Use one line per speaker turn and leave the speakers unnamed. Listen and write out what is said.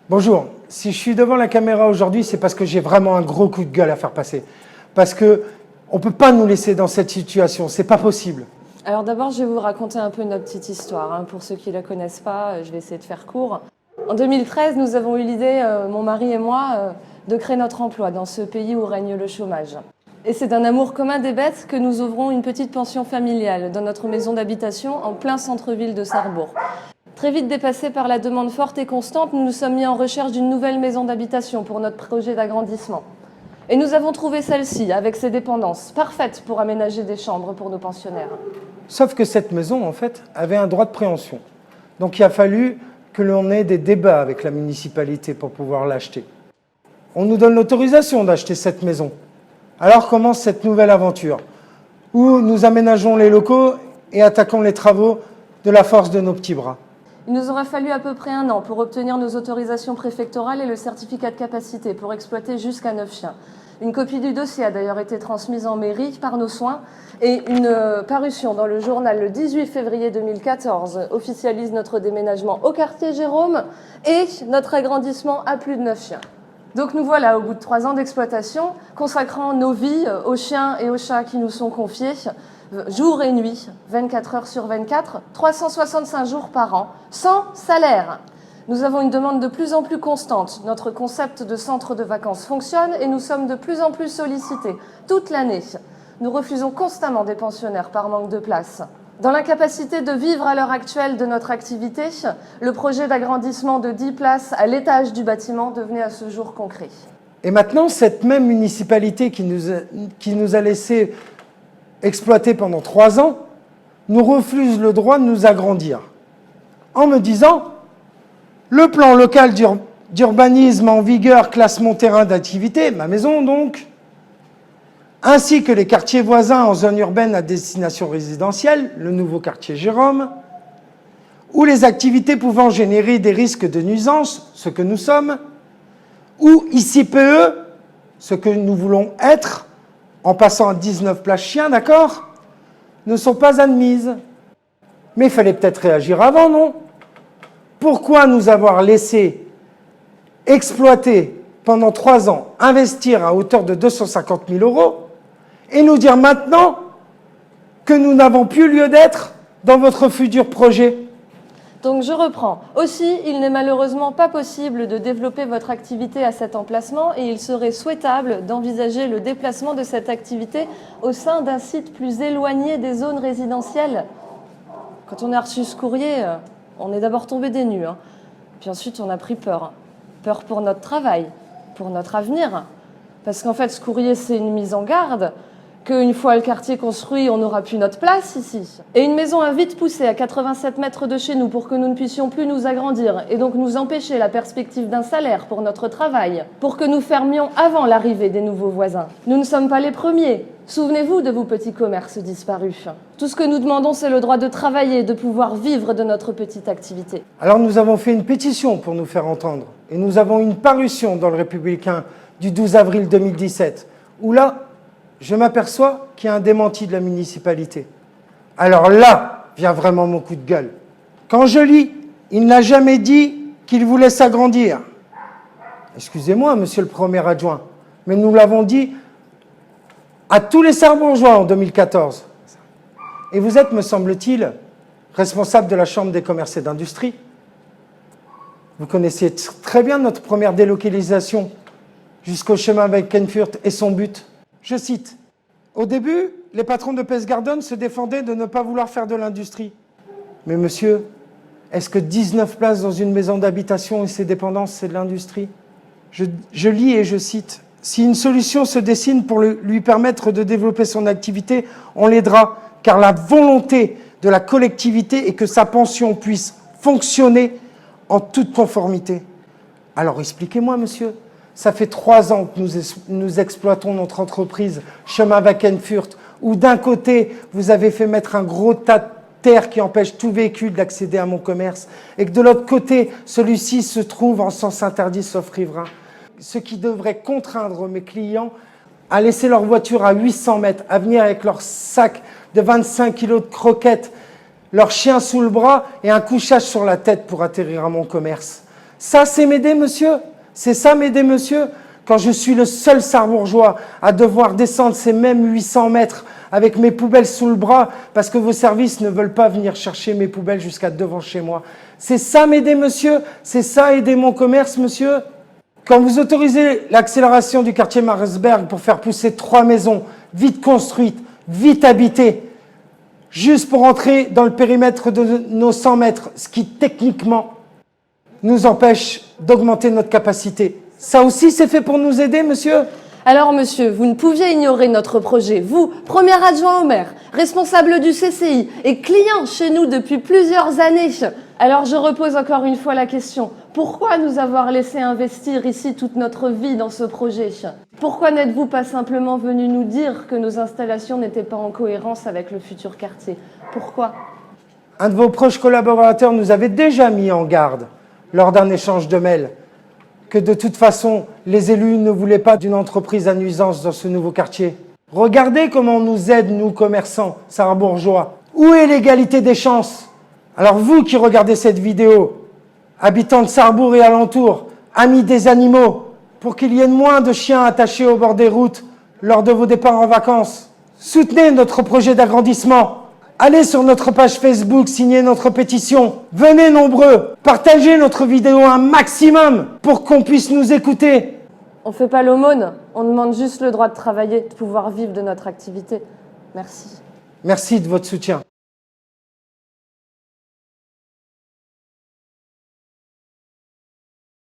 Bonjour, si je suis devant la caméra aujourd'hui, c'est parce que j'ai vraiment un gros coup de gueule à faire passer. Parce que on ne peut pas nous laisser dans cette situation, c'est pas possible.
Alors d'abord, je vais vous raconter un peu notre petite histoire. Pour ceux qui ne la connaissent pas, je vais essayer de faire court. En 2013, nous avons eu l'idée, mon mari et moi, de créer notre emploi dans ce pays où règne le chômage. Et c'est d'un amour commun des bêtes que nous ouvrons une petite pension familiale dans notre maison d'habitation en plein centre-ville de Sarrebourg. Très vite dépassés par la demande forte et constante, nous nous sommes mis en recherche d'une nouvelle maison d'habitation pour notre projet d'agrandissement. Et nous avons trouvé celle-ci, avec ses dépendances, parfaite pour aménager des chambres pour nos pensionnaires.
Sauf que cette maison, en fait, avait un droit de préemption. Donc il a fallu que l'on ait des débats avec la municipalité pour pouvoir l'acheter. On nous donne l'autorisation d'acheter cette maison. Alors commence cette nouvelle aventure, où nous aménageons les locaux et attaquons les travaux de la force de nos petits bras.
Il nous aura fallu à peu près 1 an pour obtenir nos autorisations préfectorales et le certificat de capacité pour exploiter jusqu'à 9 chiens. Une copie du dossier a d'ailleurs été transmise en mairie par nos soins et une parution dans le journal le 18 février 2014 officialise notre déménagement au quartier Jérôme et notre agrandissement à plus de 9 chiens. Donc nous voilà au bout de 3 ans d'exploitation, consacrant nos vies aux chiens et aux chats qui nous sont confiés, jour et nuit, 24 heures sur 24, 365 jours par an, sans salaire. Nous avons une demande de plus en plus constante. Notre concept de centre de vacances fonctionne et nous sommes de plus en plus sollicités toute l'année. Nous refusons constamment des pensionnaires par manque de place. Dans l'incapacité de vivre à l'heure actuelle de notre activité, le projet d'agrandissement de 10 places à l'étage du bâtiment devenait à ce jour concret.
Et maintenant, cette même municipalité qui nous a laissé exploiter pendant 3 ans, nous refuse le droit de nous agrandir. En me disant, le plan local d'urbanisme en vigueur classe mon terrain d'activité, ma maison donc, ainsi que les quartiers voisins en zone urbaine à destination résidentielle, le nouveau quartier Jérôme, ou les activités pouvant générer des risques de nuisance, ce que nous sommes, ou ICPE, ce que nous voulons être, en passant à 19 places chiens, d'accord, ne sont pas admises. Mais il fallait peut-être réagir avant, non? Pourquoi nous avoir laissé exploiter pendant 3 ans, investir à hauteur de 250 000 € et nous dire maintenant que nous n'avons plus lieu d'être dans votre futur projet?
Donc je reprends. Aussi, il n'est malheureusement pas possible de développer votre activité à cet emplacement et il serait souhaitable d'envisager le déplacement de cette activité au sein d'un site plus éloigné des zones résidentielles. Quand on a reçu ce courrier, on est d'abord tombé des nues. Puis ensuite, on a pris peur. Peur pour notre travail, pour notre avenir. Parce qu'en fait, ce courrier, c'est une mise en garde qu'une fois le quartier construit, on n'aura plus notre place ici. Et une maison a vite poussé à 87 mètres de chez nous pour que nous ne puissions plus nous agrandir et donc nous empêcher la perspective d'un salaire pour notre travail, pour que nous fermions avant l'arrivée des nouveaux voisins. Nous ne sommes pas les premiers. Souvenez-vous de vos petits commerces disparus. Tout ce que nous demandons, c'est le droit de travailler, de pouvoir vivre de notre petite activité.
Alors nous avons fait une pétition pour nous faire entendre et nous avons une parution dans le Républicain du 12 avril 2017 où là, je m'aperçois qu'il y a un démenti de la municipalité. Alors là vient vraiment mon coup de gueule. Quand je lis, il n'a jamais dit qu'il voulait s'agrandir. Excusez-moi, monsieur le premier adjoint, mais nous l'avons dit à tous les Sarrebourgeois en 2014. Et vous êtes, me semble-t-il, responsable de la Chambre des commerces et d'industrie. Vous connaissez très bien notre première délocalisation jusqu'au chemin Wackenfurt et son but. Je cite, « Au début, les patrons de Pestgarden se défendaient de ne pas vouloir faire de l'industrie. Mais monsieur, est-ce que 19 places dans une maison d'habitation et ses dépendances, c'est de l'industrie ?» Je lis et je cite, « Si une solution se dessine pour lui permettre de développer son activité, on l'aidera, car la volonté de la collectivité est que sa pension puisse fonctionner en toute conformité. » Alors expliquez-moi, monsieur. Ça fait 3 ans que nous exploitons notre entreprise Chemin Wackenfurt, où d'un côté, vous avez fait mettre un gros tas de terre qui empêche tout véhicule d'accéder à mon commerce, et que de l'autre côté, celui-ci se trouve en sens interdit sauf riverain. Ce qui devrait contraindre mes clients à laisser leur voiture à 800 mètres, à venir avec leur sac de 25 kilos de croquettes, leur chien sous le bras et un couchage sur la tête pour atterrir à mon commerce. Ça, c'est m'aider, monsieur? C'est ça, m'aider, monsieur? Quand je suis le seul Sarrebourgeois à devoir descendre ces mêmes 800 mètres avec mes poubelles sous le bras parce que vos services ne veulent pas venir chercher mes poubelles jusqu'à devant chez moi. C'est ça, m'aider, monsieur? C'est ça, aider mon commerce, monsieur? Quand vous autorisez l'accélération du quartier Marsberg pour faire pousser 3 maisons vite construites, vite habitées, juste pour entrer dans le périmètre de nos 100 mètres, ce qui techniquement nous empêche d'augmenter notre capacité. Ça aussi, c'est fait pour nous aider, monsieur?
Alors, monsieur, vous ne pouviez ignorer notre projet. Vous, premier adjoint au maire, responsable du CCI et client chez nous depuis plusieurs années. Alors, je repose encore une fois la question. Pourquoi nous avoir laissé investir ici toute notre vie dans ce projet? Pourquoi n'êtes-vous pas simplement venu nous dire que nos installations n'étaient pas en cohérence avec le futur quartier? Pourquoi?
Un de vos proches collaborateurs nous avait déjà mis en garde lors d'un échange de mails que de toute façon, les élus ne voulaient pas d'une entreprise à nuisance dans ce nouveau quartier. Regardez comment on nous aide, nous, commerçants, sarrebourgeois. Où est l'égalité des chances? Alors vous qui regardez cette vidéo, habitants de Sarrebourg et alentours, amis des animaux, pour qu'il y ait moins de chiens attachés au bord des routes lors de vos départs en vacances, soutenez notre projet d'agrandissement. Allez sur notre page Facebook, signez notre pétition. Venez nombreux, partagez notre vidéo un maximum pour qu'on puisse nous écouter.
On ne fait pas l'aumône, on demande juste le droit de travailler, de pouvoir vivre de notre activité. Merci.
Merci de votre soutien.